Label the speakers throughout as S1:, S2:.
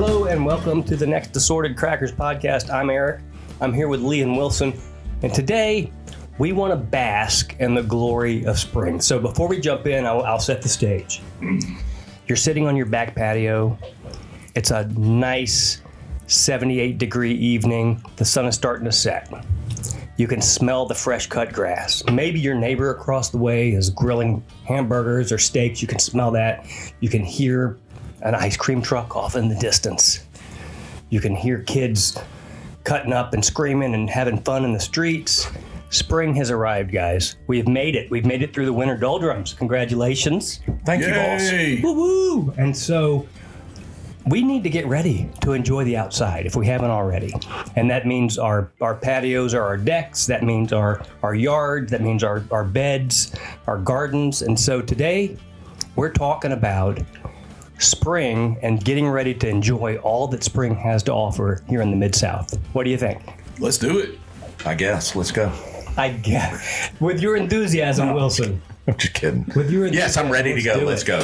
S1: Hello and welcome to the next Assorted Crackers podcast. I'm Eric. I'm here with Lee and Wilson. And today we want to bask in the glory of spring. So before we jump in, I'll set the stage. You're sitting on your back patio. It's a nice 78-degree evening. The sun is starting to set. You can smell the fresh cut grass. Maybe your neighbor across the way is grilling hamburgers or steaks. You can smell that. You can hear an ice cream truck off in the distance. You can hear kids cutting up and screaming and having fun in the streets. Spring has arrived, guys. We have made it. We've made it through the winter doldrums. Congratulations.
S2: Thank you, boss.
S1: Woo-woo! And so we need to get ready to enjoy the outside if we haven't already. And that means our patios or our decks. That means our yard. That means our beds, our gardens. And so today we're talking about spring and getting ready to enjoy all that spring has to offer here in the Mid-South. What do you think?
S2: Let's do it. I guess. Let's go.
S1: I guess. With your enthusiasm, Wilson.
S2: I'm just kidding.
S1: With your
S2: Yes, I'm ready to go. Let's go.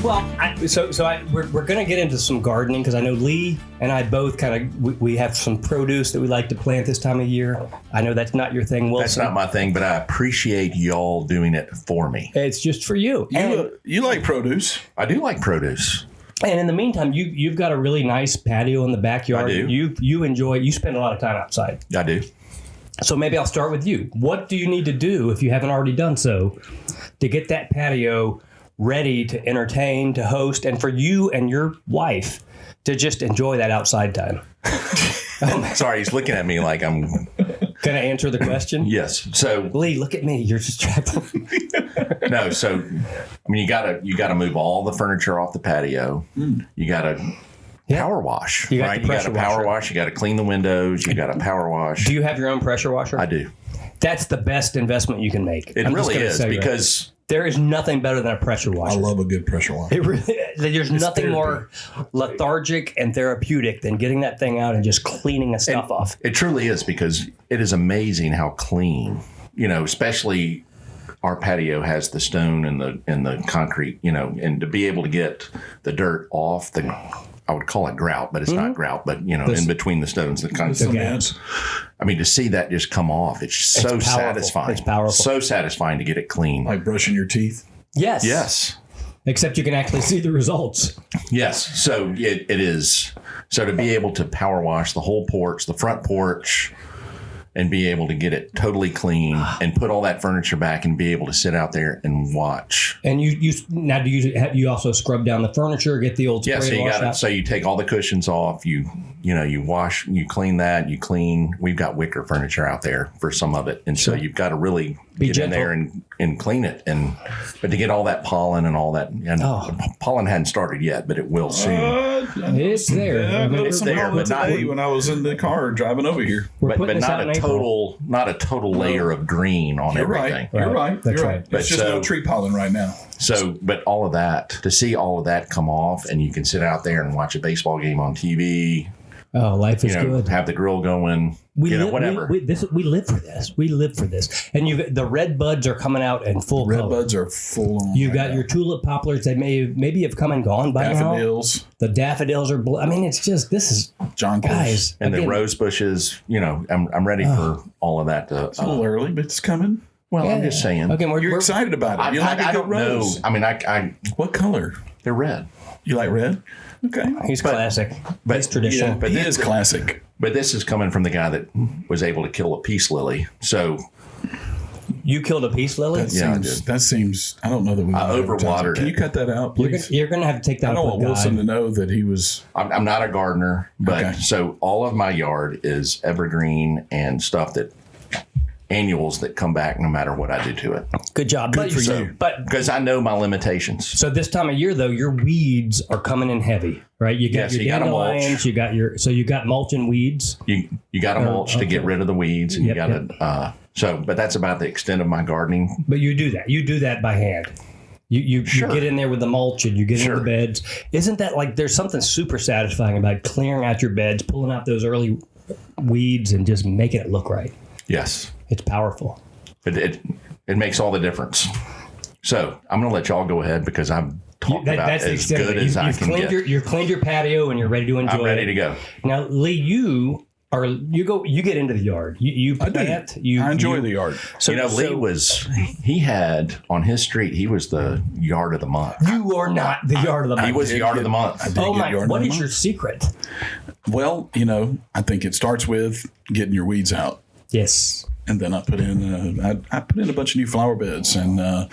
S1: Well, we're going to get into some gardening because I know Lee and I both we have some produce that we like to plant this time of year. I know that's not your thing, Wilson.
S2: That's not my thing, but I appreciate y'all doing it for me.
S1: It's just for you.
S3: You like produce.
S2: I do like produce.
S1: And in the meantime, you've got a really nice patio in the backyard.
S2: I do.
S1: You enjoy. You spend a lot of time outside.
S2: I do.
S1: So maybe I'll start with you. What do you need to do if you haven't already done so to get that patio ready to entertain, to host, and for you and your wife to just enjoy that outside time?
S2: Sorry, he's looking at me like I'm...
S1: Can I answer the question?
S2: Yes. So
S1: Lee, look at me. You're distracted.
S2: No. So I mean, you gotta move all the furniture off the patio. You gotta power wash.
S1: You got
S2: right?
S1: the pressure
S2: you gotta power
S1: washer.
S2: wash. You gotta clean the windows. You gotta power wash.
S1: Do you have your own pressure washer?
S2: I do.
S1: That's the best investment you can make.
S2: It really is because
S1: there is nothing better than a pressure washer.
S3: I love a good pressure washer.
S1: It really, there's nothing more lethargic and therapeutic than getting that thing out and just cleaning the stuff off.
S2: It truly is, because it is amazing how clean, especially our patio has the stone and the concrete, and to be able to get the dirt off I would call it grout, but it's not grout, but in between the stones, the kind of
S3: Cements.
S2: I mean, to see that just come off, it's so
S1: powerful.
S2: satisfying.
S1: It's powerful.
S2: So satisfying to get it clean.
S3: Like brushing your teeth.
S1: Yes.
S2: Yes.
S1: Except you can actually see the results.
S2: Yes. So it is. So to be able to power wash the whole porch, the front porch, and be able to get it totally clean and put all that furniture back and be able to sit out there and watch.
S1: And now do you also scrub down the furniture, get the old spray wash out?
S2: So you take all the cushions off, you wash, you clean that, we've got wicker furniture out there for some of it. And so you've got to really get in there and clean it. But to get all that pollen and all that, pollen hadn't started yet, but it will soon.
S1: It's there.
S3: Yeah,
S2: it's there, but not
S3: when I was in the car driving over here.
S1: But
S2: not a total layer of green on everything.
S3: You're right.
S1: That's
S3: You're
S1: right.
S3: right. It's just no tree pollen right now.
S2: So, but all of that, to see all of that come off, and you can sit out there and watch a baseball game on TV.
S1: Oh, life is good.
S2: Have the grill going. Whatever.
S1: We live for this. We live for this. And the red buds are coming out in full color.
S3: Red buds are full on.
S1: You've got your tulip poplars that maybe have come and gone by
S3: daffodils.
S1: now. The daffodils are blue. I mean, it's just, this is,
S3: jonquils.
S1: guys.
S2: And the rose bushes, I'm ready for all of that.
S3: It's a little early, but it's coming.
S2: Well, I'm just saying.
S1: Okay,
S3: You're excited about it. You like a good rose.
S2: know. I mean,
S3: What color?
S2: they're red.
S3: You like red? Okay.
S1: He's classic.
S2: But
S1: He's traditional.
S3: Yeah, he is classic.
S2: But this is coming from the guy that was able to kill a peace lily. So
S1: You killed a peace lily?
S3: That seems. I don't know that we.
S2: I overwatered
S3: Can
S2: it.
S3: you cut that out, please?
S1: You're going to have to take that
S3: I don't
S1: up
S3: want
S1: with
S3: Wilson to
S1: God.
S3: know that he was.
S2: I'm not a gardener, but
S3: Okay.
S2: so all of my yard is evergreen and stuff that annuals that come back no matter what I do to it.
S1: Good job.
S3: Good for you.
S1: But
S2: Because I know my limitations.
S1: so this time of year, though, your weeds are coming in heavy, right? You got
S2: Yes,
S1: your
S2: you gotta mulch.
S1: dandelions, you got mulch and weeds.
S2: You got to mulch to get rid of the weeds, and
S1: Yep,
S2: you got to. But that's about the extent of my gardening.
S1: But you do that. You do that by hand. You get in there with the mulch and you get into the beds. Isn't that like there's something super satisfying about clearing out your beds, pulling out those early weeds and just making it look right?
S2: Yes,
S1: It's powerful.
S2: it makes all the difference. So I'm going to let y'all go ahead because I'm talking about
S1: That's the
S2: as
S1: extent
S2: good
S1: of it.
S2: as I
S1: You've
S2: can
S1: cleaned
S2: get.
S1: you've cleaned your patio and you're ready to enjoy it.
S2: I'm ready to go.
S1: Now, Lee, you get into the yard. You plant.
S3: I enjoy the yard.
S2: So, Lee he had on his street, he was the yard of the month.
S1: You are not the yard of the month.
S2: He was the yard of the month.
S1: Oh my! What is your secret?
S3: Well, I think it starts with getting your weeds out.
S1: Yes.
S3: And then I put in I put in a bunch of new flower beds and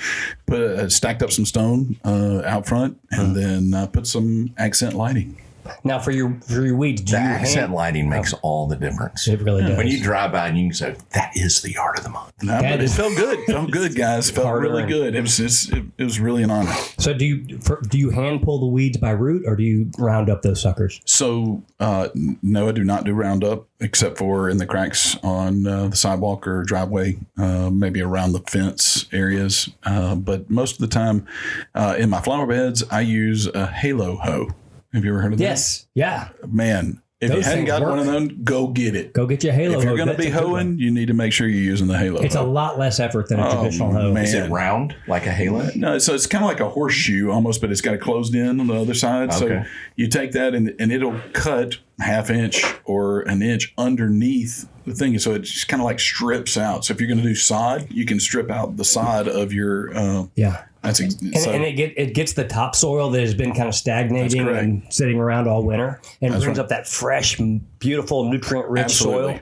S3: stacked up some stone out front, and then put some accent lighting.
S1: Now, for your weeds,
S2: the accent lighting makes all the difference.
S1: It really does.
S2: When you drive by and you can say, that is the yard of the month.
S3: No, but it felt good. Felt good, guys. Felt really good. It was really an honor.
S1: So do you hand pull the weeds by root, or do you round up those suckers?
S3: So no, I do not do roundup, except for in the cracks on the sidewalk or driveway, maybe around the fence areas. But most of the time in my flower beds, I use a halo hoe. Have you ever heard of that?
S1: Yes. Yeah.
S3: Man, if you hadn't got one of them, go get it.
S1: Go get your halo.
S3: If you're going to be hoeing, you need to make sure you're using the halo.
S1: It's
S3: hoe.
S1: a lot less effort than a traditional hoe.
S3: Man.
S2: Is it round like a halo?
S3: No, so it's kind of like a horseshoe almost, but it's got a closed end on the other side.
S2: Okay.
S3: So you take that and it'll cut ½ inch or an inch underneath the thing. So it just kind of like strips out. So if you're going to do sod, you can strip out the side of your That's
S1: and it gets the topsoil that has been kind of stagnating and sitting around all winter, and brings up that fresh, beautiful, nutrient-rich soil.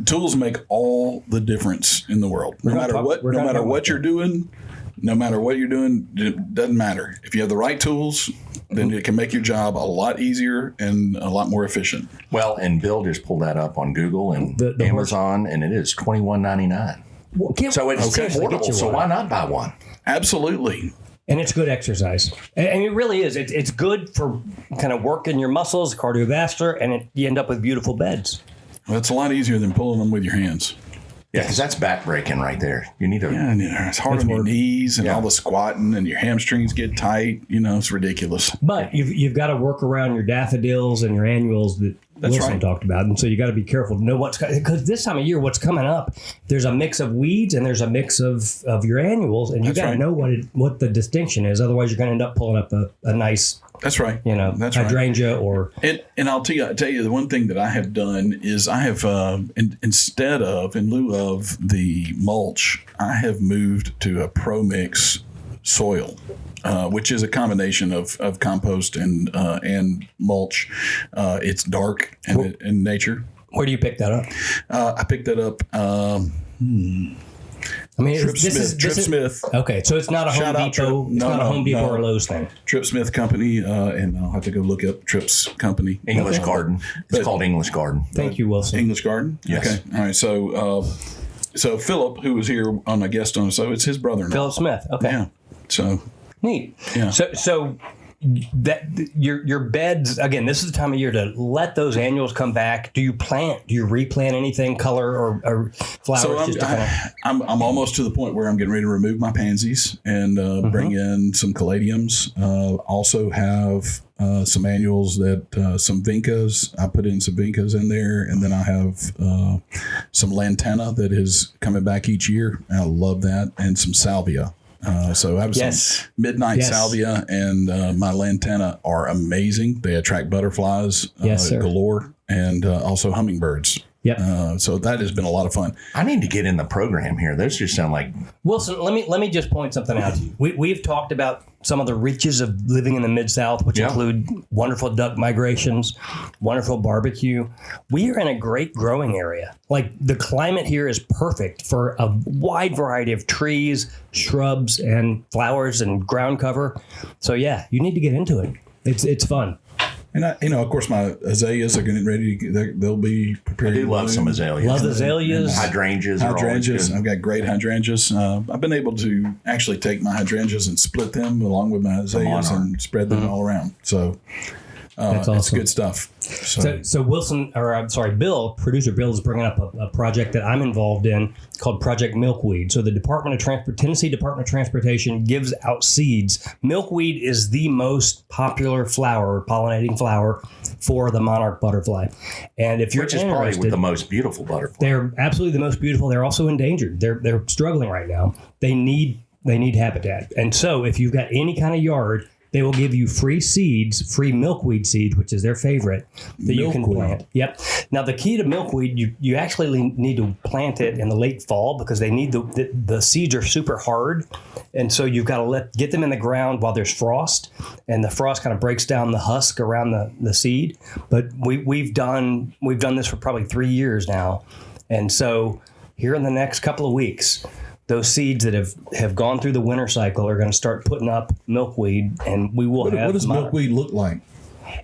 S3: Tools make all the difference in the world. No matter what you're doing, it doesn't matter. If you have the right tools, then it can make your job a lot easier and a lot more efficient.
S2: Well, and Bill just pulled that up on Google and Amazon, and it is $21.99.
S1: Well,
S2: so it's affordable. So why not buy one?
S3: Absolutely.
S1: And it's good exercise. And it really is. It's good for kind of working your muscles, cardiovascular, and you end up with beautiful beds.
S3: Well, it's a lot easier than pulling them with your hands.
S2: Yeah, because that's back breaking right there. You need to.
S3: Yeah, it's hard on your knees and all the squatting, and your hamstrings get tight. It's ridiculous.
S1: But you've got to work around your daffodils and your annuals that Wilson talked about, and so you got to be careful to know because this time of year, what's coming up, there's a mix of weeds and there's a mix of your annuals, and you got to know what the distinction is. Otherwise, you're going to end up pulling up a nice.
S3: That's right.
S1: Hydrangea or.
S3: And I'll tell you the one thing that I have done is I have in lieu of the mulch, I have moved to a Pro Mix soil. Which is a combination of compost and mulch. It's dark in nature.
S1: Where do you pick that up?
S3: I picked that up. Trip Smith.
S1: Okay, so it's not a Home Depot. It's not a Home Depot or Lowe's thing.
S3: Trip Smith Company, and I'll have to go look up Tripp's company.
S2: English Garden. It's called English Garden.
S1: Thank you, Wilson.
S3: English Garden.
S2: Yes.
S3: Okay. All right. So Philip, who was here on my guest on, so it's his brother-in-law.
S1: Philip Smith. Okay.
S3: Yeah. So.
S1: Neat.
S3: Yeah.
S1: So that your beds again. This is the time of year to let those annuals come back. Do you replant anything, color or flowers?
S3: So I'm almost to the point where I'm getting ready to remove my pansies and bring in some caladiums. Also have some annuals some vincas. I put in some vincas in there, and then I have some lantana that is coming back each year. I love that, and some salvia. So I have some midnight salvia, and my lantana are amazing. They attract butterflies galore, and also hummingbirds.
S1: Yep.
S3: So that has been a lot of fun.
S2: I need to get in the program here. Those just sound like
S1: Wilson. Let me just point something out to you. We've talked about some of the riches of living in the Mid-South, which include wonderful duck migrations, wonderful barbecue. We are in a great growing area. Like the climate here is perfect for a wide variety of trees, shrubs, and flowers and ground cover. So yeah, you need to get into it. It's fun.
S3: And of course, my azaleas are getting ready. They'll be prepared.
S2: I do love some azaleas.
S1: Love azaleas.
S2: Hydrangeas.
S3: I've got great hydrangeas. I've been able to actually take my hydrangeas and split them along with my azaleas and spread them all around. So that's awesome. It's good stuff.
S1: So Wilson, or I'm sorry, producer Bill is bringing up a project that I'm involved in called Project Milkweed. So the Tennessee Department of Transportation gives out seeds. Milkweed is the most popular pollinating flower for the monarch butterfly. And if you're
S2: Which is probably with the most beautiful butterfly.
S1: They're absolutely the most beautiful. They're also endangered. They're struggling right now. They need They need habitat. And so if you've got any kind of yard, they will give you free seeds, free milkweed seeds, which is their favorite, that you can plant. Yep. Now, the key to milkweed, you actually need to plant it in the late fall because they need the seeds are super hard. And so you've got to get them in the ground while there's frost. And the frost kind of breaks down the husk around the seed. But we've done this for probably 3 years now. And so here in the next couple of weeks, those seeds that have gone through the winter cycle are going to start putting up milkweed, and we will have.
S3: What does milkweed look like?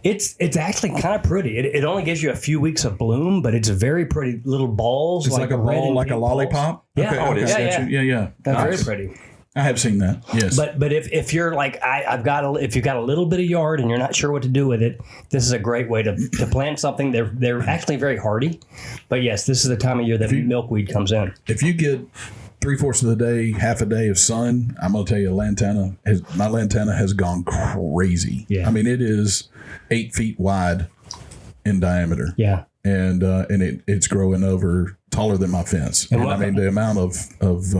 S1: It's actually kind of pretty. It only gives you a few weeks of bloom, but it's very pretty little balls.
S3: It's like a ball, like a lollipop.
S1: Yeah,
S3: okay.
S2: Oh, it is.
S3: Yeah.
S1: That's
S3: Nice.
S1: very pretty.
S3: I have seen that. Yes.
S1: But if you're like if you've got a little bit of yard and you're not sure what to do with it, this is a great way to plant something. They're actually very hardy. But yes, this is the time of year that milkweed comes in.
S3: If you get 3/4 of the day, half a day of sun, I'm going to tell you, my lantana has gone crazy.
S1: Yeah.
S3: I mean, it is 8 feet wide in diameter.
S1: Yeah.
S3: And it's growing over taller than my fence. And I mean, the amount of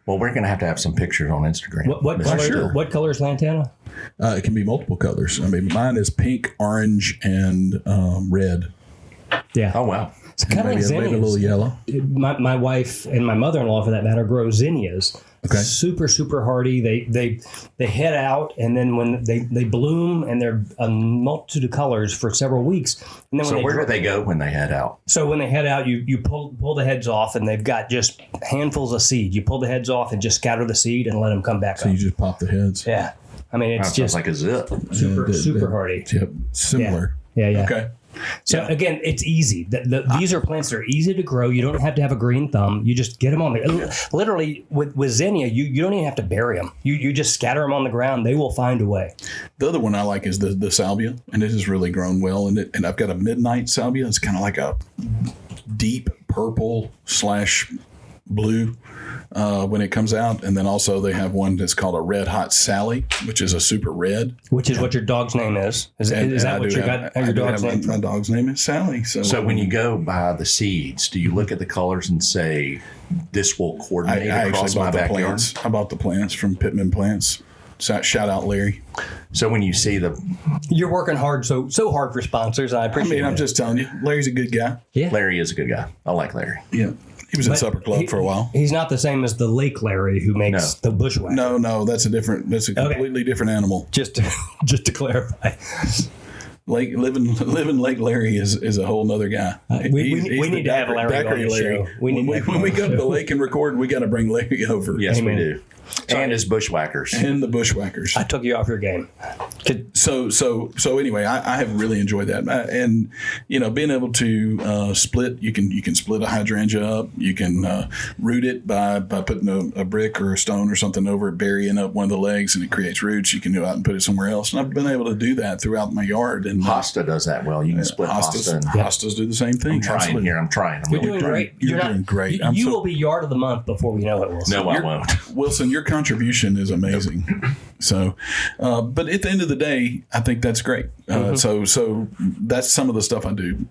S2: Well, we're going to have some pictures on Instagram.
S1: What color is lantana?
S3: it can be multiple colors. I mean, mine is pink, orange, and red.
S1: Yeah.
S2: Oh, wow.
S1: It's kind of like
S3: Maybe a
S1: zinnias.
S3: little yellow.
S1: My wife and my mother-in-law, for that matter, grow zinnias.
S3: Okay.
S1: Super, super hardy. They head out, and then when they bloom, and they're a multitude of colors for several weeks. And then
S2: So where do they go when they head out?
S1: So when they head out, you pull the heads off, and they've got just handfuls of seed. You pull the heads off and just scatter the seed and let them come back
S3: So
S1: up.
S3: you just pop the heads.
S1: Yeah. I mean, it's
S2: Sounds
S1: just
S2: like a zip.
S1: super hardy.
S3: Yep. Similar.
S1: Yeah.
S3: Okay.
S1: So again, it's easy. These are plants that are easy to grow. You don't have to have a green thumb. You just get them on there. Literally, with zinnia, you don't even have to bury them. You just scatter them on the ground. They will find a way.
S3: The other one I like is the salvia, and it has really grown well. And I've got a midnight salvia. It's kind of like a deep purple / blue when it comes out. And then also they have one that's called a Red Hot Sally, which is a super red.
S1: Which is what your dog's name is. Is that what your dog's name?
S3: My dog's name is Sally. So
S2: when you go buy the seeds, do you look at the colors and say, this will coordinate
S3: I
S2: across
S3: actually
S2: my
S3: bought the
S2: backyard?
S3: plants. I bought the plants from Pittman Plants. So shout out Larry.
S2: So when you see
S1: You're working hard, so hard for sponsors. I appreciate it.
S3: I'm just telling you, Larry's a good guy.
S1: Yeah.
S2: Larry is a good guy. I like Larry.
S3: Yeah. He was in Supper Club for a while.
S1: He's not the same as the Lake Larry who makes the bushwhacker.
S3: No, that's a completely different animal.
S1: Just to clarify.
S3: Living Lake Larry is a whole nother guy.
S1: We need to have Larry on the show.
S3: When we go to the lake and record, we got to bring Larry over.
S2: Yes,
S1: Amen.
S2: we do. And his bushwhackers.
S3: And the bushwhackers.
S1: I took you off your game.
S3: So anyway, I have really enjoyed that, and being able to split. You can split a hydrangea up. You can root it by putting a brick or a stone or something over it, burying up one of the legs, and it creates roots. You can go out and put it somewhere else, and I've been able to do that throughout my yard. And
S2: Hosta does that well. You can split hosta.
S3: Hostas do the same thing.
S2: I'm trying here. I'm trying.
S1: You're doing great.
S3: You're doing great.
S1: You will be yard of the month before we know it, Wilson.
S2: No, I won't.
S3: Wilson, your contribution is amazing. So, but at the end of the day, I think that's great. So that's some of the stuff I do.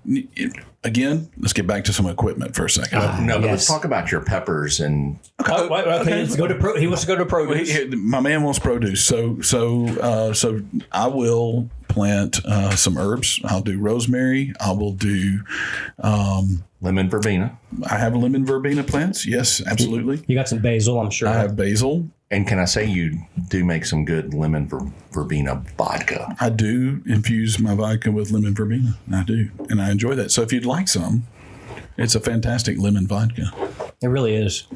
S3: Again, let's get back to some equipment for a second.
S2: But let's talk about your peppers and.
S1: Okay. Let's go to he wants to go to produce.
S3: My man wants produce, so I will plant some herbs. I'll do rosemary. I will do.
S2: Lemon verbena.
S3: I have lemon verbena plants. Yes, absolutely.
S1: You got some basil, I'm sure.
S3: I have basil.
S2: And can I say you do make some good lemon verbena vodka?
S3: I do infuse my vodka with lemon verbena. I do, and I enjoy that. So if you'd like some, it's a fantastic lemon vodka.
S1: It really is.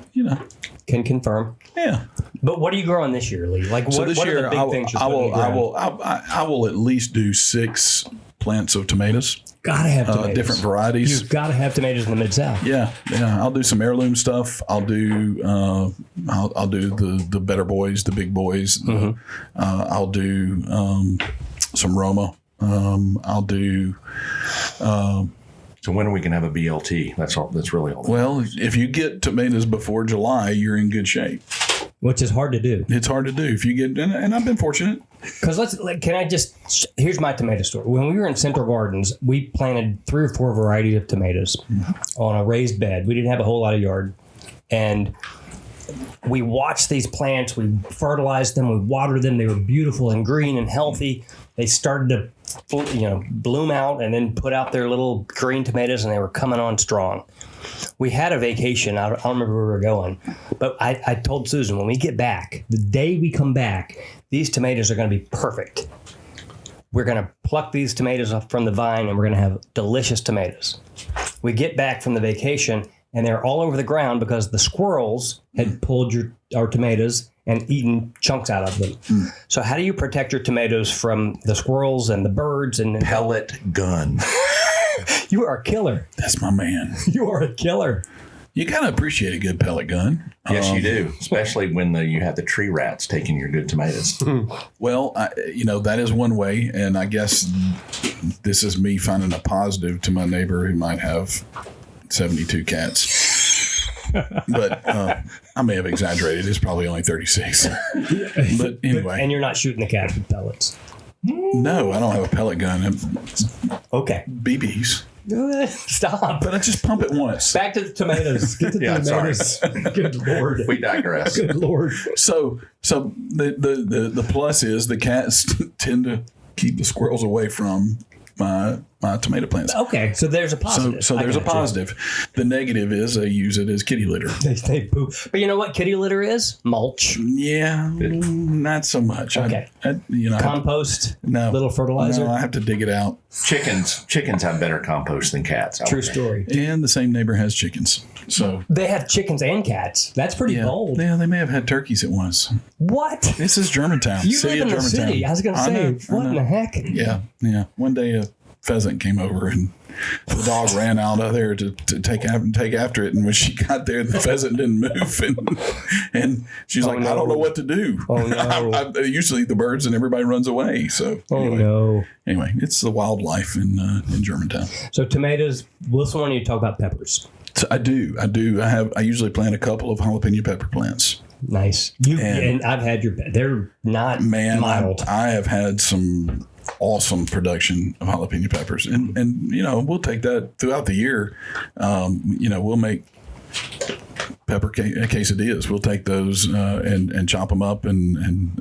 S1: Can confirm.
S3: Yeah.
S1: But what are you growing this year, Lee? Like, what are the big things you're putting in the ground?
S3: I will at least do 6 plants of tomatoes.
S1: Gotta have tomatoes.
S3: Different varieties.
S1: You've got to have tomatoes in the Mid-South.
S3: Yeah. I'll do some heirloom stuff. I'll do I'll do the better boys, the big boys. I'll do some Roma. I'll do.
S2: So when are we going to have a BLT? That's all. That's really all.
S3: Well, if you get tomatoes before July, you're in good shape.
S1: Which is hard to do.
S3: It's hard to do if you get, and I've been fortunate.
S1: Because here's my tomato story. When we were in Central Gardens, we planted 3 or 4 varieties of tomatoes on a raised bed. We didn't have a whole lot of yard. And we watched these plants, we fertilized them, we watered them. They were beautiful and green and healthy. They started to, bloom out and then put out their little green tomatoes, and they were coming on strong. We had a vacation. I don't remember where we were going, but I told Susan, when we get back, the day we come back, these tomatoes are going to be perfect. We're going to pluck these tomatoes off from the vine, and we're going to have delicious tomatoes. We get back from the vacation, and they're all over the ground because the squirrels had pulled our tomatoes and eaten chunks out of them. So how do you protect your tomatoes from the squirrels and the birds? And
S2: Pellet gun.
S1: You are a killer.
S3: That's my man.
S1: You are a killer.
S3: You gotta appreciate a good pellet gun.
S2: Yes, you do, especially when you have the tree rats taking your good tomatoes.
S3: Well, that is one way, and I guess this is me finding a positive to my neighbor who might have 72 cats. But I may have exaggerated. It's probably only 36. But anyway.
S1: And you're not shooting the cats with pellets.
S3: No, I don't have a pellet gun.
S1: Okay.
S3: BBs.
S1: Stop.
S3: But I just pump it once.
S1: Back to the tomatoes. Get to the tomatoes. Good Lord.
S2: We digress.
S1: Good Lord.
S3: So the plus is the cats tend to keep the squirrels away from my tomato plants.
S1: Okay, so there's a positive.
S3: So there's a positive. The negative is I use it as kitty litter.
S1: They poop. But you know what kitty litter is? Mulch.
S3: Yeah, not so much.
S1: Okay. Compost. Little fertilizer.
S3: No, I have to dig it out.
S2: Chickens have better compost than cats.
S1: True story.
S3: And the same neighbor has chickens. So
S1: they have chickens and cats. That's pretty bold.
S3: Yeah, they may have had turkeys at once.
S1: What?
S3: This is Germantown.
S1: You live in the city. I was going to say, what in the heck?
S3: Yeah. One day a pheasant came over and the dog ran out of there to take after it. And when she got there, the pheasant didn't move. And she's like, I don't know what to do.
S1: Oh, no.
S3: Usually the birds and everybody runs away. So anyway, it's the wildlife in Germantown.
S1: So tomatoes. Wilson wanted you to talk about peppers.
S3: So I do. I usually plant a couple of jalapeno pepper plants.
S1: Nice. And I've had they're not mild.
S3: I have had some awesome production of jalapeno peppers, and we'll take that throughout the year. We'll make pepper quesadillas. We'll take those and chop them up and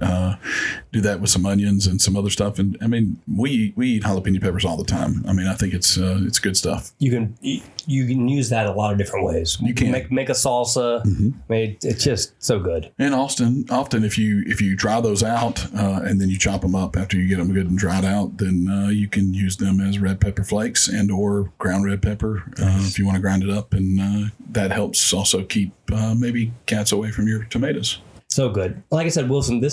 S3: do that with some onions and some other stuff. And I mean, we eat jalapeno peppers all the time. I mean, I think it's good stuff.
S1: You can use that a lot of different ways. You can make a salsa. Mm-hmm. I mean, it's just so good.
S3: And often if you dry those out and then you chop them up after you get them good and dried out, then you can use them as red pepper flakes and or ground red pepper if you want to grind it up, and that helps also keep maybe cats away from your tomatoes. So
S1: good. Like I said, Wilson,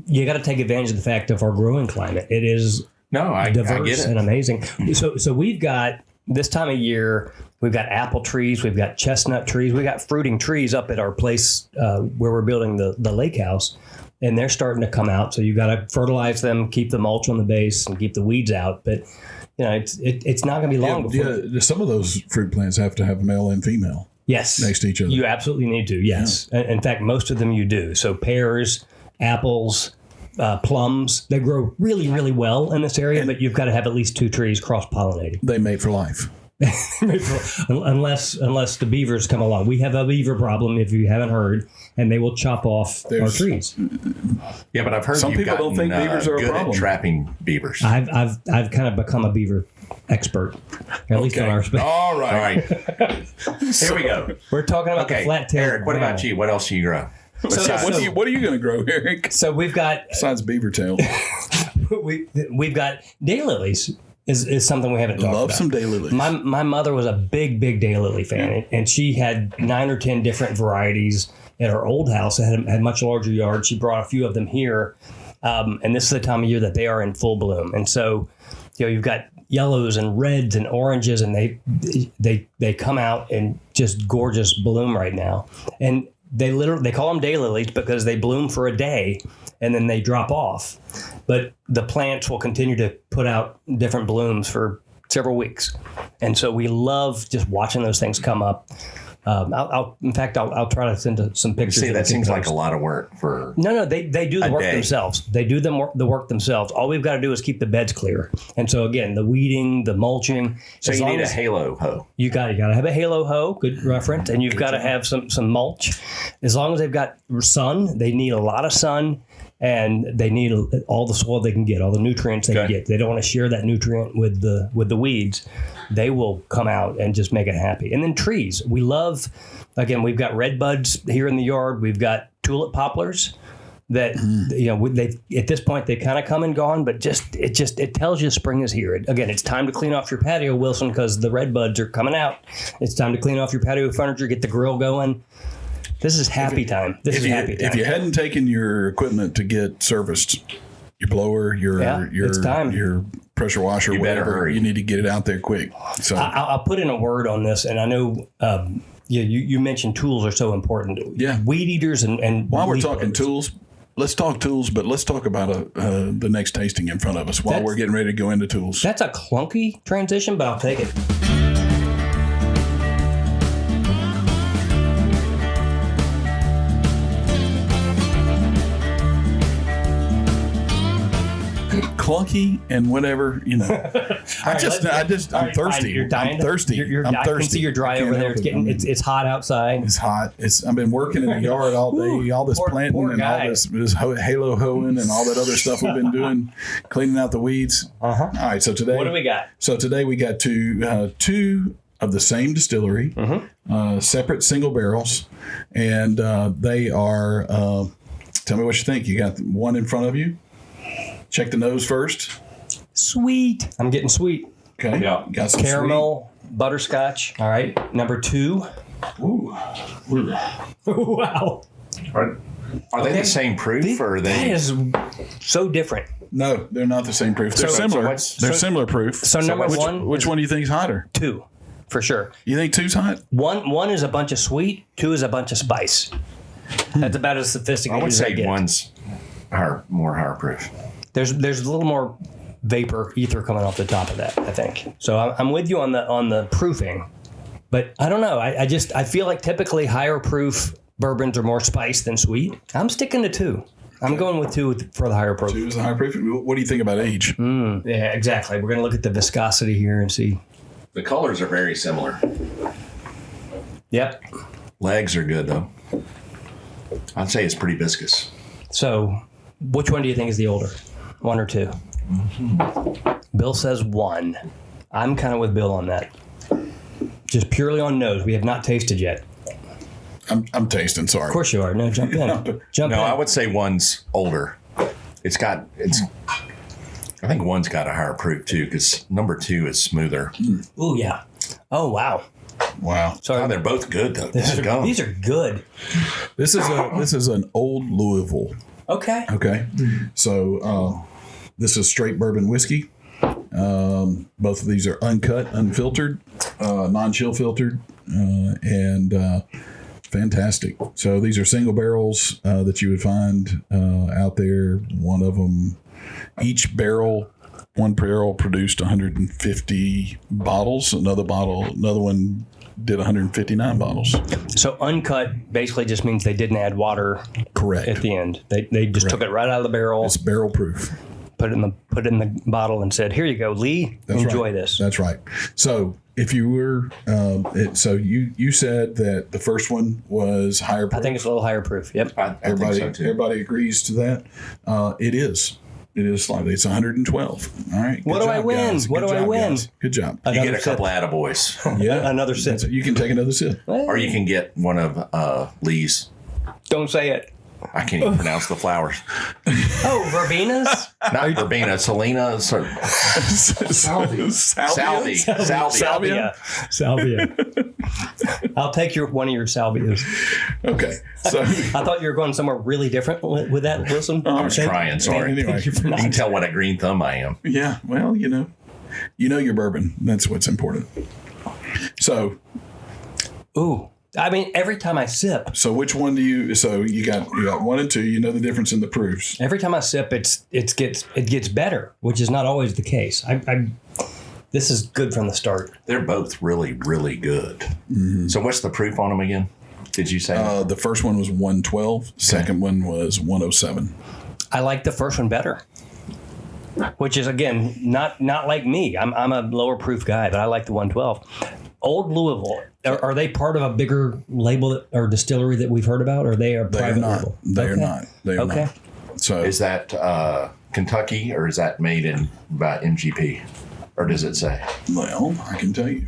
S1: you got to take advantage of the fact of our growing climate. It is diverse
S2: I get it.
S1: and amazing. So we've got this time of year, we've got apple trees, we've got chestnut trees, we got fruiting trees up at our place where we're building the lake house, and they're starting to come out. So you got to fertilize them, keep the mulch on the base, and keep the weeds out. But it's not going to be long before.
S3: Yeah, some of those fruit plants have to have male and female.
S1: Yes.
S3: Next to each other.
S1: You absolutely need to, yes. Yeah. In fact, most of them you do. So pears, apples, plums, they grow really, really well in this area, but you've got to have at least 2 trees cross-pollinating.
S3: They mate for life.
S1: unless the beavers come along. We have a beaver problem, if you haven't heard, and they will chop off our trees.
S2: Yeah, but I've heard
S3: some people don't think beavers are a problem.
S2: At trapping beavers.
S1: I've kind of become a beaver expert, at least on our space.
S2: All right. Here we go.
S1: We're talking about the flat tail.
S2: Eric, what about you? What else do you grow?
S3: What are you going to grow, Eric?
S1: So we've got
S3: besides beaver tail,
S1: we've got daylilies. Is something we haven't talked about.
S3: Love some daylilies.
S1: My mother was a big daylily fan, and she had 9 or 10 different varieties at her old house. It had a much larger yard. She brought a few of them here, and this is the time of year that they are in full bloom. And so, you've got yellows and reds and oranges, and they come out in just gorgeous bloom right now. And they call them daylilies because they bloom for a day and then they drop off. But the plants will continue to put out different blooms for several weeks. And so we love just watching those things come up. In fact, I'll try to send some pictures.
S2: See, that seems like a lot of work for.
S1: No, they do the work
S2: day.
S1: themselves. They do the work themselves. All we've got to do is keep the beds clear. And so again, the weeding, the mulching.
S2: So you need a halo hoe.
S1: You got to have a halo hoe. Good reference. And you've got to have some mulch. As long as they've got sun, they need a lot of sun. And they need all the soil they can get, all the nutrients they can get. They don't want to share that nutrient with the weeds. They will come out and just make it happy. And then trees. We love, again, we've got red buds here in the yard. We've got tulip poplars that, they at this point, they kind of come and gone, but it tells you spring is here. Again, it's time to clean off your patio, Wilson, because the red buds are coming out. It's time to clean off your patio furniture, get the grill going. This is happy time.
S3: If you hadn't taken your equipment to get serviced, your blower, your pressure washer, whatever, you need to get it out there quick. So
S1: I'll put in a word on this, and I know you mentioned tools are so important.
S3: Yeah,
S1: weed eaters and
S3: while we're talking tools, let's talk tools, but let's talk about the next tasting in front of us while we're getting ready to go into tools.
S1: That's a clunky transition, but I'll take it.
S3: Clunky and whatever, I'm thirsty.
S1: You're dying.
S3: I'm thirsty.
S1: I'm thirsty. I can see you're dry over there. It's hot outside.
S3: It's hot. I've been working in the yard all day. All this planting and all this halo hoeing and all that other stuff we've been doing, cleaning out the weeds. All right. So today,
S1: what do we got?
S3: So today we got two of the same distillery, separate single barrels, and they are. Tell me what you think. You got one in front of you. Check the nose first.
S1: Sweet. I'm getting sweet.
S3: Okay.
S2: Yeah.
S3: Got some
S1: caramel, butterscotch. All right. Number 2.
S3: Ooh.
S1: Wow.
S2: Are they the same proof or are they?
S1: That is so different.
S3: No, they're not the same proof. They're similar. They're similar proof.
S1: So number one.
S3: Which one do you think is hotter?
S1: 2, for sure.
S3: You think 2's hot?
S1: One is a bunch of sweet. 2 is a bunch of spice. That's about as sophisticated as I get.
S2: I would say one's more higher proof.
S1: There's a little more vapor ether coming off the top of that, I think. So I'm with you on the proofing, but I don't know. I feel like typically higher proof bourbons are more spice than sweet. I'm sticking to 2. I'm going with 2 for the higher proof.
S3: 2 is the higher proof. What do you think about age?
S1: Yeah, exactly. We're going to look at the viscosity here and see.
S2: The colors are very similar.
S1: Yep.
S2: Legs are good though. I'd say it's pretty viscous.
S1: So, which one do you think is the older? 1 or 2? Bill says 1. I'm kind of with Bill on that. Just purely on nose. We have not tasted yet.
S3: I'm tasting. Sorry.
S1: Of course you are. No, jump in. Jump in.
S2: I would say 1's older. I think 1's got a higher proof too, because number 2 is smoother.
S1: Oh yeah. Oh wow.
S3: Wow.
S1: Sorry.
S2: Oh, they're both good though.
S1: These are good.
S3: This is an old Louisville.
S1: Okay.
S3: Okay. So this is straight bourbon whiskey. Both of these are uncut, unfiltered, non-chill filtered, and fantastic. So these are single barrels that you would find out there. One of them, one barrel produced 150 bottles. Another one did 159 bottles.
S1: So uncut basically just means they didn't add water.
S3: Correct.
S1: At the end, they just took it right out of the barrel.
S3: It's barrel proof.
S1: Put it in the bottle and said, "Here you go, Lee. Enjoy this."
S3: That's right. So if you were, you said that the first one was higher proof.
S1: I think it's a little higher proof. Yep.
S2: I think so too.
S3: Everybody agrees to that. It is. It is slightly. It's 112. All right.
S1: What do I win? What do I win?
S3: Good job.
S2: You get a couple attaboys.
S3: Yeah.
S1: Another sip.
S3: You can take another sip.
S2: Or you can get one of Lee's.
S1: Don't say it.
S2: I can't even pronounce the flowers.
S1: Oh, verbenas?
S2: Not verbena, Selena.
S1: Salvia. I'll take one of your salvias.
S3: Okay. So
S1: I thought you were going somewhere really different with that, Wilson.
S2: I was trying. Sorry.
S3: Anyway,
S2: you can tell what a green thumb I am.
S3: Yeah. Well, you know your bourbon. That's what's important. So.
S1: Ooh. I mean, every time I sip.
S3: So which one do you? So you got 1 and 2. You know the difference in the proofs.
S1: Every time I sip, it gets better, which is not always the case. This is good from the start.
S2: They're both really, really good. So what's the proof on them again? Did you say?
S3: The first one was 112. Second one was 107.
S1: I like the first one better. Which is, again, not like me. I'm a lower proof guy, but I like the 112. Old Louisville, are they part of a bigger label or distillery that we've heard about, or they are private label?
S3: They are not. They are not. So
S2: is that Kentucky, or is that made by MGP, or does it say?
S3: Well, I can tell you.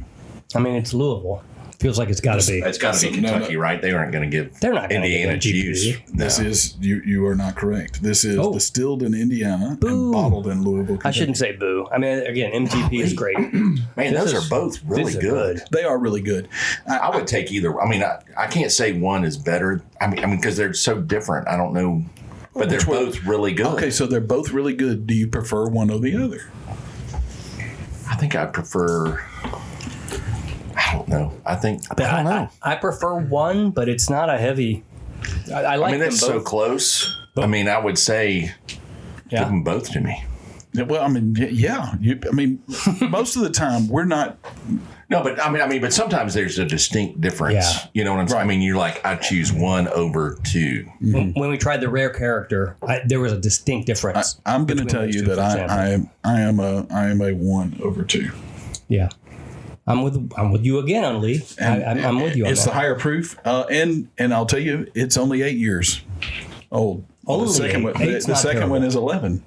S1: I mean, it's Louisville. Feels like it's got to be.
S2: It's got to be Kentucky, right? They aren't going to give.
S1: They're not going to
S2: Indiana
S1: give
S2: juice.
S3: This is you are not correct. This is distilled in Indiana and bottled in Louisville, Kentucky.
S1: I shouldn't say boo. I mean, again, MGP is great.
S2: Man, those are both really good.
S3: They are really good.
S2: I would take either. I mean, I can't say one is better. I mean, because they're so different. I don't know, but they're both really good.
S3: Okay, so they're both really good. Do you prefer one or the other?
S2: I think I prefer. I don't know. I don't know.
S1: I prefer one, but it's not a heavy. I like.
S2: I mean, that's so close. I mean, I would say give them both to me.
S3: Well, I mean, yeah. Most of the time we're not.
S2: No, but but sometimes there's a distinct difference.
S1: Yeah.
S2: You know what I'm saying? I mean, you're like, I choose one over two.
S1: When we tried the rare character, there was a distinct difference.
S3: I'm going to tell you that I am a 1 over 2.
S1: Yeah. I'm with you again on Lee. I'm with you on
S3: it's
S1: that.
S3: the higher proof, and I'll tell you, it's only 8 years old.
S1: Only
S3: the second one,
S1: eight's
S3: the
S1: not
S3: second
S1: terrible.
S3: one is 11.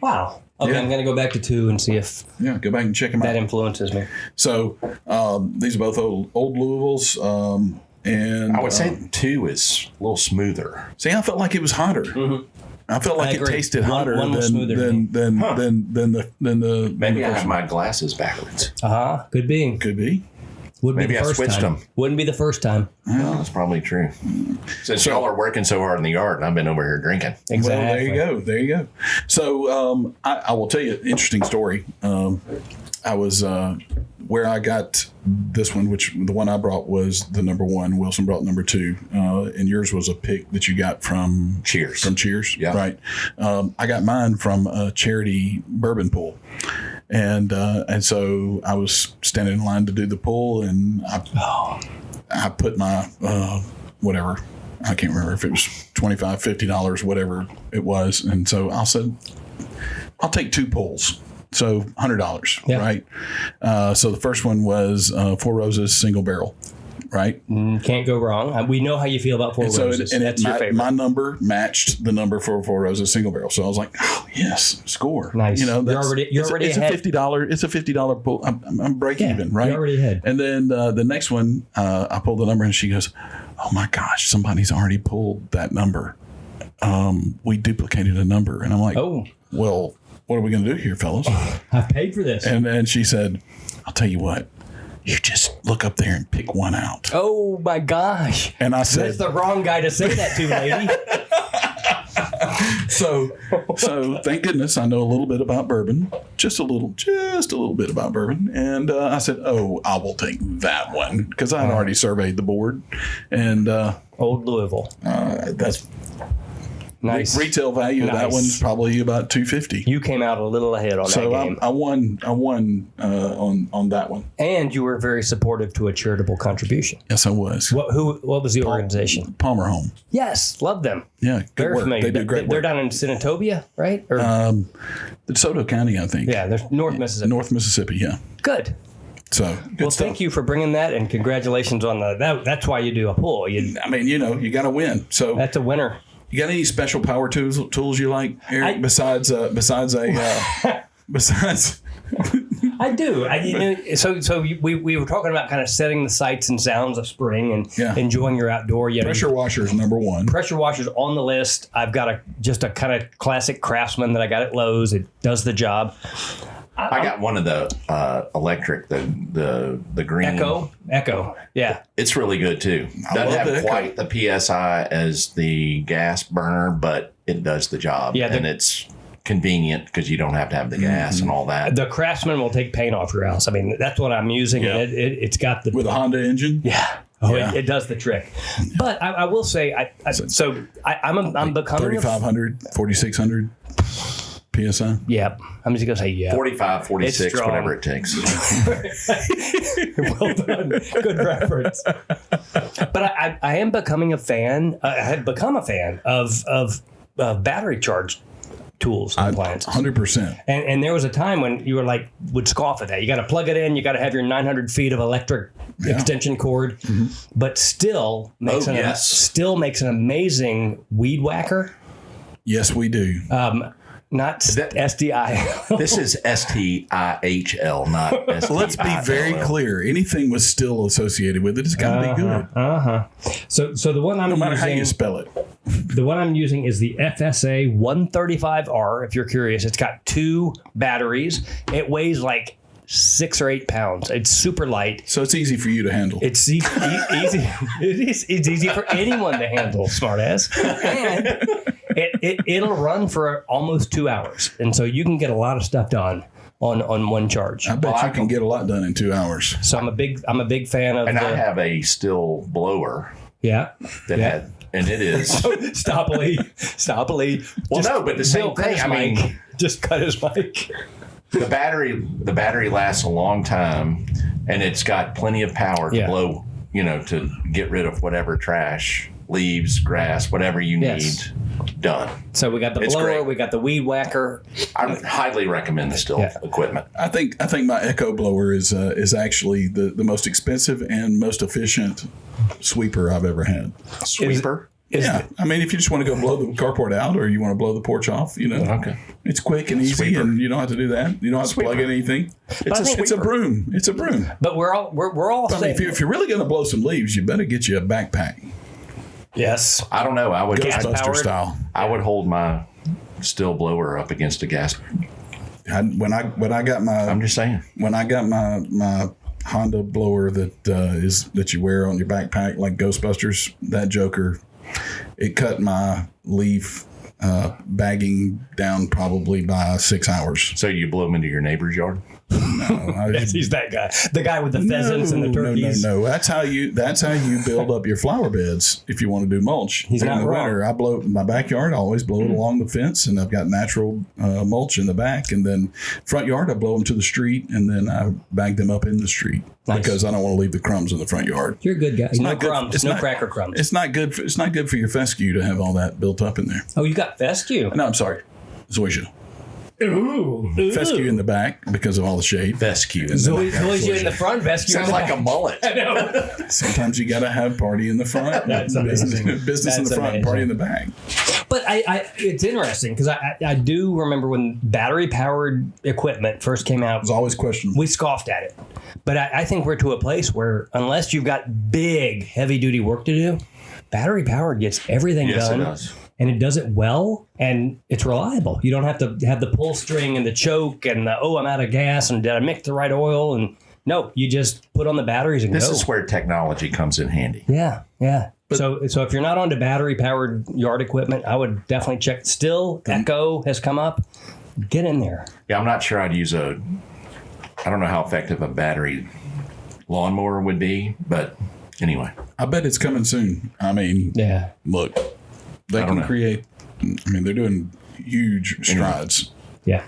S1: Wow. Okay,
S3: Yeah.
S1: I'm going to go back to 2 and see if
S3: Go back and check them
S1: that
S3: out.
S1: influences me.
S3: So these are both old Louisvilles, and
S2: I would say 2 is a little smoother.
S3: See, I felt like it was hotter.
S1: Mm-hmm.
S3: I felt like it
S1: agree.
S3: tasted
S1: One
S3: hotter
S1: was smoother
S3: than the
S2: Maybe I have my glasses backwards.
S1: Could be.
S3: could be.
S1: Wouldn't
S2: Maybe
S1: be
S2: I
S1: the first
S2: switched
S1: time.
S2: them.
S1: Wouldn't be the first time.
S2: Well, that's probably true. Since y'all are working so hard in the yard, and I've been over here drinking.
S1: Exactly.
S3: Well, there you go. So I will tell you an interesting story. I was where I got this one, which the one I brought was the number 1. Wilson brought number 2, and yours was a pick that you got from
S2: Cheers.
S3: From Cheers,
S2: Yeah.
S3: right. I got mine from a charity bourbon pool, and so I was standing in line to do the pull, and I put my whatever. I can't remember if it was $25, $50, whatever it was, and so I said, I'll take 2 pulls. So $100,
S1: Yeah.
S3: right? So the first one was Four Roses single barrel, right?
S1: Can't go wrong. We know how you feel about Four Roses. That's your favorite.
S3: My number matched the number for Four Roses single barrel. So I was like, oh, yes, score.
S1: Nice.
S3: You know,
S1: You're already
S3: it's
S1: ahead.
S3: a $50. It's a $50 pull. I'm break even, right?
S1: You're already ahead.
S3: And then the next one, I pulled the number, and she goes, "Oh my gosh, somebody's already pulled that number. We duplicated a number." And I'm like,
S1: Oh,
S3: well, what are we going to do here, fellas?
S1: I paid for this.
S3: And then she said, "I'll tell you what, you just look up there and pick one out."
S1: Oh my gosh.
S3: And I said,
S1: That's the wrong guy to say that to, lady.
S3: so thank goodness I know a little bit about bourbon, just a little bit about bourbon. And I said, "Oh, I will take that one," because I had already surveyed the board, and
S1: Old Louisville.
S3: that's
S1: Nice.
S3: retail value of that
S1: Nice.
S3: one's probably about $250.
S1: You came out a little ahead on
S3: So
S1: that game.
S3: I won on that one.
S1: And you were very supportive to a charitable contribution.
S3: Yes, I was.
S1: What was the organization?
S3: Palmer Home.
S1: Yes, love them.
S3: Yeah, good
S1: Very
S3: work.
S1: familiar.
S3: They do great
S1: They're
S3: work.
S1: down in Senatobia, right? Or
S3: DeSoto County, I think.
S1: yeah, they're North Mississippi.
S3: North Mississippi, yeah.
S1: Good.
S3: So good
S1: Well,
S3: stuff.
S1: thank you for bringing that, and congratulations on that's why you do a pull.
S3: I mean, you got to win. So
S1: That's a winner.
S3: you got any special power tools you like, Eric? Besides besides
S1: I do. So we were talking about kind of setting the sights and sounds of spring and enjoying your outdoor.
S3: pressure washer is number 1.
S1: Pressure washer's on the list. I've got just a kind of classic Craftsman that I got at Lowe's. It does the job.
S2: I got one of the electric, the green.
S1: Echo. Yeah.
S2: It's really good too. Doesn't
S3: love the
S2: have
S3: Echo.
S2: quite the PSI as the gas burner, but it does the job.
S1: Yeah,
S2: and it's convenient because you don't have to have the gas and all that.
S1: The Craftsman will take paint off your house. I mean, that's what I'm using.
S3: Yeah.
S1: And it's got the
S3: With a Honda engine?
S1: yeah. Oh,
S3: Yeah.
S1: it does the trick. But I will say, I'm becoming
S3: 3,500, 4,600. PSI?
S1: Yep. I'm just going to say yeah.
S2: 45, 46,
S1: strong.
S2: whatever it takes.
S1: Well done. Good reference. But I am becoming a fan. I have become a fan of battery charged tools and appliances.
S3: 100%.
S1: And there was a time when you were like, would scoff at that. You got to plug it in. You got to have your 900 feet of electric extension cord, but still makes an amazing weed whacker.
S3: Yes, we do.
S1: Not SDI.
S2: This is STIHL, not STIHL.
S3: Let's be very clear. Anything with still associated with it has got to be good.
S1: So the one I'm
S3: No matter
S1: using,
S3: how you spell it.
S1: the one I'm using is the FSA 135R. If you're curious, it's got 2 batteries. It weighs like 6 or 8 pounds. It's super light.
S3: So it's easy for you to handle.
S1: It's easy. It's easy for anyone to handle, smartass. And it'll run for almost 2 hours, and so you can get a lot of stuff done on one charge.
S3: I bet you can get a lot done in 2 hours.
S1: So I'm a big fan of.
S2: And I have a still blower.
S1: Yeah.
S2: That had, and it is.
S1: Stop, Lee.
S2: Well, no, but the same thing. I mean,
S1: just cut his mic.
S2: The battery lasts a long time, and it's got plenty of power to blow. To get rid of whatever trash, leaves, grass, whatever you need done.
S1: So we got the blower,
S2: great.
S1: we got the weed whacker.
S2: I highly recommend the still equipment.
S3: I think my Echo blower is actually the most expensive and most efficient sweeper I've ever had.
S2: Sweeper?
S3: I mean, if you just want to go blow the carport out or you want to blow the porch off,
S2: Okay.
S3: It's quick and easy, and you don't have to do that. You don't have to plug in anything. It's a broom. It's a broom.
S1: But we're all
S3: I mean, if you're really going to blow some leaves, you better get you a backpack.
S1: Yes.
S2: I don't know. I would
S3: Ghostbuster style.
S2: I would hold my still blower up against a gas.
S3: When I got my,
S2: I'm just saying.
S3: When I got my Honda blower that you wear on your backpack like Ghostbusters, that joker, it cut my leaf bagging down probably by 6 hours.
S2: So you blow them into your neighbor's yard?
S3: No,
S1: he's that guy. The guy with the pheasants and the turkeys.
S3: No. That's how you build up your flower beds if you want to do mulch.
S1: He's not wrong.
S3: Winter, I blow in my backyard. I always blow it along the fence, and I've got natural mulch in the back. And then front yard, I blow them to the street, and then I bag them up in the street because I don't want to leave the crumbs in the front yard.
S1: You're a good guy. No
S3: crumbs,
S1: cracker crumbs.
S3: It's not good. It's not good for your fescue to have all that built up in there.
S1: Oh, you got fescue?
S3: No, I'm sorry, zoysia.
S1: Ooh.
S3: Fescue in the back because of all the shade.
S2: Fescue.
S1: Zoysia in the front, fescue
S2: Sounds
S1: in the
S2: like
S1: back.
S2: a mullet.
S1: I know.
S3: Sometimes you got to have party in the front.
S1: That's amazing.
S3: Business in the front, and party in the back.
S1: But it's interesting because I do remember when battery-powered equipment first came out.
S3: It was always questionable.
S1: We scoffed at it. But I think we're to a place where unless you've got big, heavy-duty work to do, battery-powered gets everything done.
S2: Yes, it does.
S1: And it does it well, and it's reliable. You don't have to have the pull string and the choke and I'm out of gas, and did I mix the right oil? And no, you just put on the batteries and go.
S2: This is where technology comes in handy.
S1: Yeah. So if you're not onto battery-powered yard equipment, I would definitely check. Still, Echo has come up. Get in there.
S2: Yeah, I'm not sure I'd use I don't know how effective a battery lawnmower would be, but anyway.
S3: I bet it's coming soon. I mean, look. They can create. I mean, they're doing huge strides.
S1: Yeah,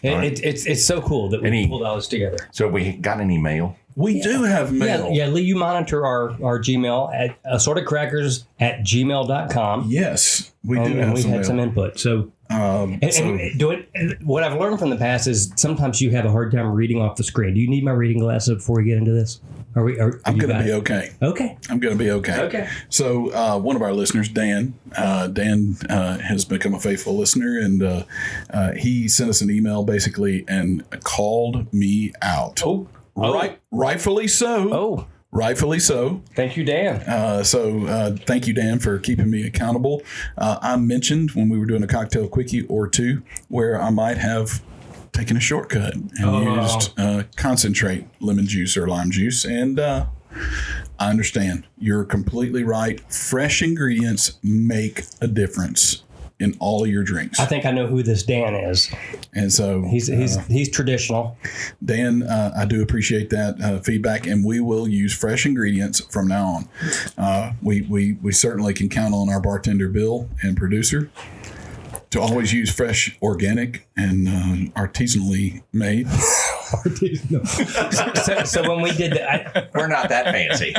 S1: it's so cool that we pulled all this together.
S2: So we got any mail?
S3: We do have mail.
S1: Yeah, Lee, you monitor our Gmail at assortedcrackers@gmail.com.
S3: Yes, we do.
S1: And we had some input. So. What I've learned from the past is sometimes you have a hard time reading off the screen. Do you need my reading glasses before we get into this?
S3: I'm going to be okay.
S1: Okay.
S3: I'm going to be okay.
S1: Okay.
S3: So one of our listeners, Dan, has become a faithful listener, and he sent us an email basically and called me out. Rightfully so.
S1: Oh.
S3: Rightfully so.
S1: Thank you, Dan.
S3: Thank you, Dan, for keeping me accountable. I mentioned when we were doing a cocktail quickie or two where I might have taken a shortcut and used concentrate lemon juice or lime juice. And I understand. You're completely right. Fresh ingredients make a difference in all of your drinks.
S1: I think I know who this Dan is.
S3: And so
S1: he's traditional.
S3: Dan, I do appreciate that feedback, and we will use fresh ingredients from now on. We certainly can count on our bartender, Bill, and producer. To always use fresh, organic, and artisanally made.
S1: So when we did
S2: we're not that fancy.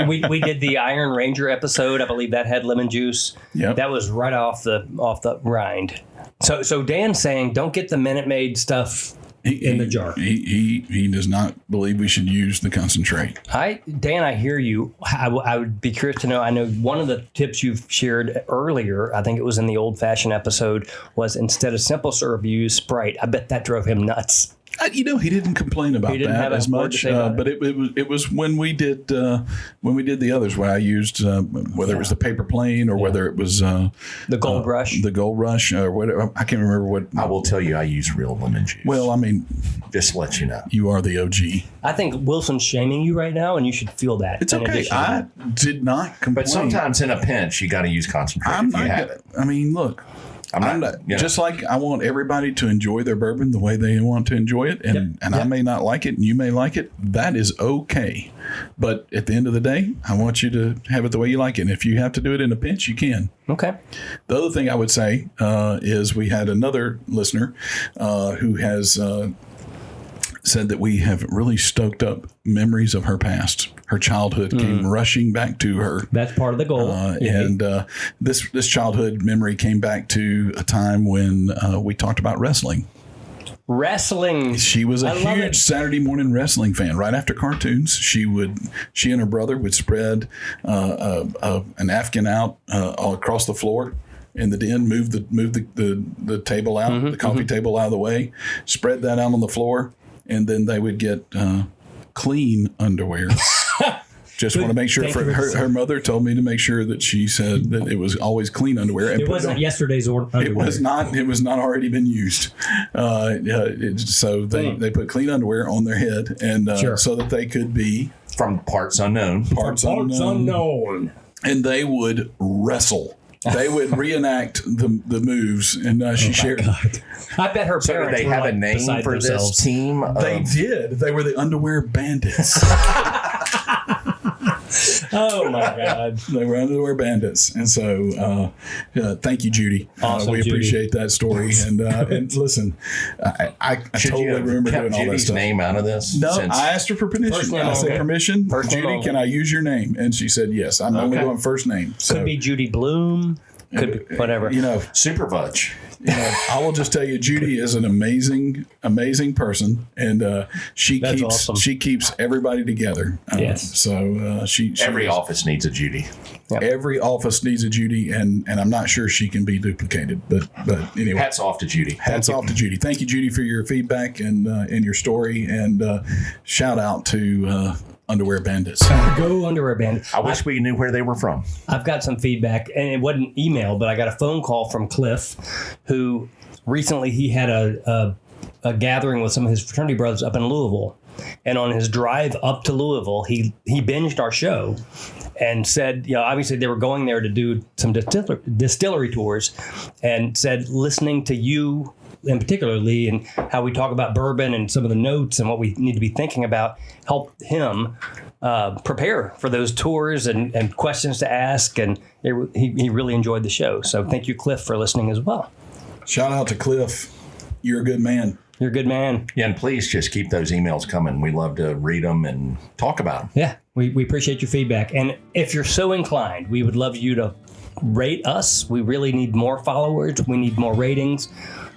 S1: we did the Iron Ranger episode. I believe that had lemon juice.
S3: Yep.
S1: That was right off the rind. So Dan's saying don't get the Minute Maid stuff in the jar.
S3: He does not believe we should use the concentrate.
S1: Dan, I hear you. I would be curious to know. I know one of the tips you've shared earlier, I think it was in the old fashioned episode, was instead of simple syrup, use Sprite. I bet that drove him nuts.
S3: He didn't complain about that as much, but it was when we did the others where I used whether it was the paper plane or whether it was
S1: the Gold Rush,
S3: or whatever. I can't remember what.
S2: I will tell you, I use real lemon juice.
S3: Well, I mean,
S2: just to let you know,
S3: you are the OG.
S1: I think Wilson's shaming you right now, and you should feel that.
S3: It's okay. I did not complain.
S2: But sometimes in a pinch, you got to use concentrate if you have it.
S3: I mean, look. I'm not just like I want everybody to enjoy their bourbon the way they want to enjoy it, and I may not like it, and you may like it. That is okay, but at the end of the day, I want you to have it the way you like it. And if you have to do it in a pinch, you can.
S1: Okay.
S3: The other thing I would say is we had another listener who has said that we have really stoked up memories of her past. Her childhood came rushing back to her.
S1: That's part of the goal.
S3: And this childhood memory came back to a time when we talked about wrestling.
S1: Wrestling.
S3: She was a huge Saturday morning wrestling fan. Right after cartoons, she and her brother would spread a napkin out all across the floor in the den, move the table out, the coffee table out of the way, spread that out on the floor, and then they would get clean underwear. Just want to make sure. Her mother told me to make sure that she said that it was always clean underwear. And
S1: it wasn't yesterday's underwear.
S3: It was not. It was not already been used. So they put clean underwear on their head, and so that they could be
S2: from parts unknown.
S3: Parts unknown. And they would wrestle. They would reenact the moves, and she shared.
S1: God. I bet her parents.
S2: So did they have a name for this team?
S3: They did. They were the Underwear Bandits.
S1: Oh my God!
S3: They were Underwear Bandits, and so thank you, Judy.
S1: Awesome,
S3: we appreciate that story. And listen, I totally remember doing all that
S2: Judy's
S3: stuff.
S2: Name out of this?
S3: No, I asked her for permission. I said, permission, Judy, can I use your name? And she said yes. I'm only going first name. So,
S1: could be Judy Bloom. Could be whatever.
S2: Super Vudge.
S3: I will just tell you, Judy is an amazing person, and she keeps everybody together.
S1: Yes.
S3: So
S2: every office needs a Judy.
S1: Yep.
S3: Every office needs a Judy, and I'm not sure she can be duplicated. But anyway,
S2: hats off to Judy.
S3: Hats off to Judy. Thank you, Judy, for your feedback and your story, and shout out to Underwear Bandits.
S1: Go Underwear Bandits.
S2: I wish we knew where they were from.
S1: I've got some feedback, and it wasn't email, but I got a phone call from Cliff, who recently he had a gathering with some of his fraternity brothers up in Louisville. And on his drive up to Louisville, he binged our show and said, obviously they were going there to do some distillery tours, and said, listening to you in particular, Lee, and how we talk about bourbon and some of the notes and what we need to be thinking about, helped him prepare for those tours and questions to ask. And he really enjoyed the show. So thank you, Cliff, for listening as well.
S3: Shout out to Cliff. You're a good man.
S1: You're a good man.
S2: Yeah, and please just keep those emails coming. We love to read them and talk about them.
S1: Yeah, we appreciate your feedback. And if you're so inclined, we would love you to rate us. We really need more followers. We need more ratings.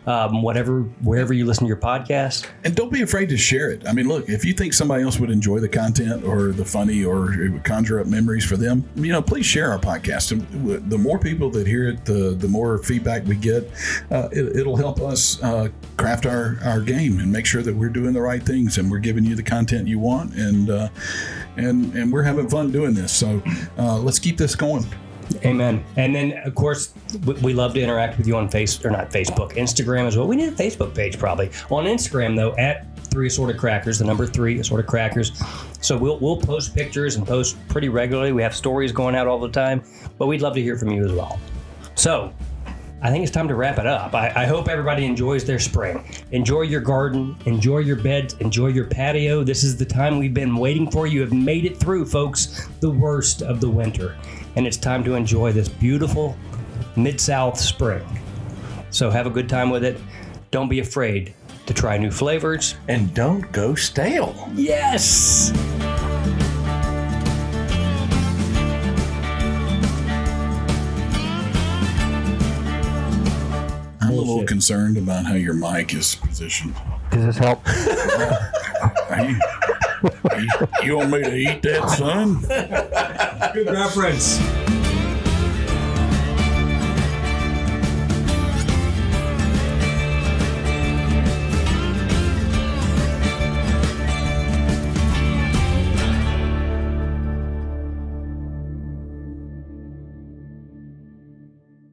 S1: Wherever you listen to your podcast. And
S3: don't be afraid to share it. I mean, look, if you think somebody else would enjoy the content or the funny or it would conjure up memories for them, please share our podcast. And the more people that hear it, the more feedback we get. It'll help us craft our game and make sure that we're doing the right things and we're giving you the content you want. And we're having fun doing this. So let's keep this going.
S1: Amen. And then, of course, we love to interact with you on Instagram as well. We need a Facebook page probably. On Instagram, though, at 3 Assorted Crackers, the number 3 Assorted Crackers. So we'll post pictures and post pretty regularly. We have stories going out all the time, but we'd love to hear from you as well. So I think it's time to wrap it up. I hope everybody enjoys their spring. Enjoy your garden, enjoy your beds, enjoy your patio. This is the time we've been waiting for. You have made it through, folks, the worst of the winter. And it's time to enjoy this beautiful Mid-South spring. So have a good time with it. Don't be afraid to try new flavors.
S2: And don't go stale.
S1: Yes!
S3: I'm a little concerned about how your mic is positioned.
S4: Does this help?
S3: You want me to eat that, son?
S1: Good reference.